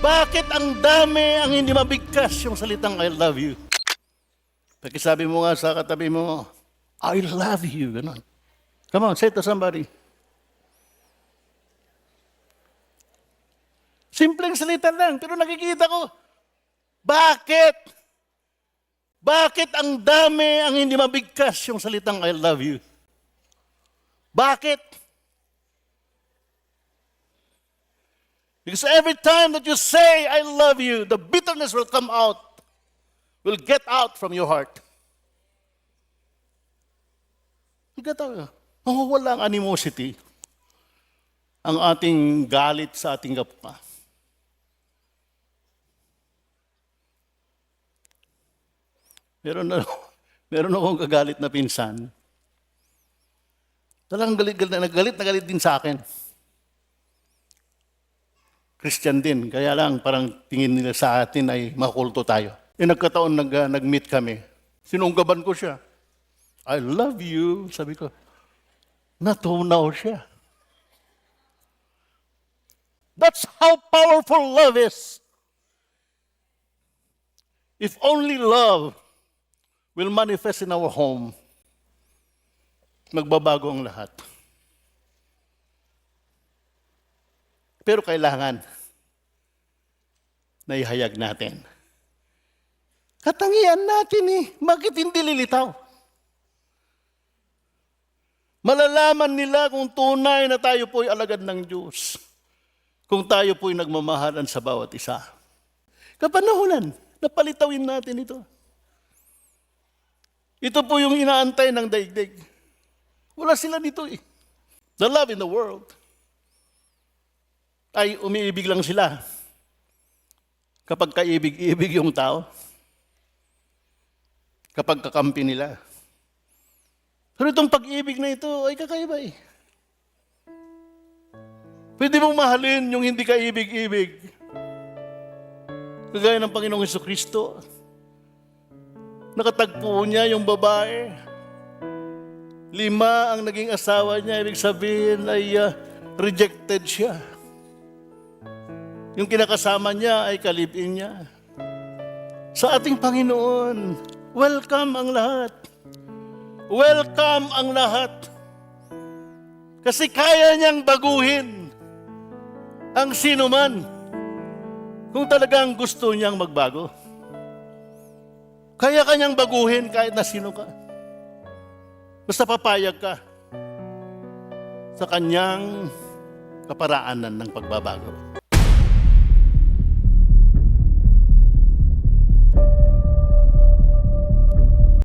Bakit ang dami ang hindi mabigkas yung salitang I love you? Pakisabi mo nga sa katabi mo, I love you. Ganon. Come on, say to somebody. Simpleng salita lang, pero nakikita ko, bakit? Bakit ang dami ang hindi mabigkas yung salitang I love you? Bakit? Because every time that you say, I love you, the bitterness will come out, will get out from your heart. Will get out. Mahuwala ang animosity, ang ating galit sa ating kapwa. Meron akong kagalit na pinsan. Talagang galit na galit din sa akin. Christian din, kaya lang parang tingin nila sa atin ay makulto tayo. Nagkataon nag-meet kami. Sinunggaban ko siya. I love you, sabi ko. Natunaw siya. That's how powerful love is. If only love will manifest in our home, magbabago ang lahat. Pero kailangan na ihayag natin. Katangian natin bakit hindi lilitaw? Malalaman nila kung tunay na tayo po'y alagad ng Diyos. Kung tayo po'y nagmamahalan sa bawat isa. Kapanahunan, napalitawin natin ito. Ito po yung inaantay ng daigdig. Wala sila dito The love in the world ay umiibig lang sila kapag kaibig-ibig yung tao, kapag kakampi nila. Pero itong pag-ibig na ito ay kakaiba Pwede mong mahalin yung hindi kaibig-ibig. Kagaya ng Panginoong Jesucristo. Nakatagpo niya yung babae. 5 ang naging asawa niya. Ibig sabihin ay rejected siya. Yung kinakasama niya ay kalibin niya. Sa ating Panginoon, welcome ang lahat. Welcome ang lahat. Kasi kaya niyang baguhin ang sinuman kung talagang gusto niyang magbago. Kaya kanyang baguhin kahit na sino ka. Basta papayag ka sa kanyang kaparaanan ng pagbabago.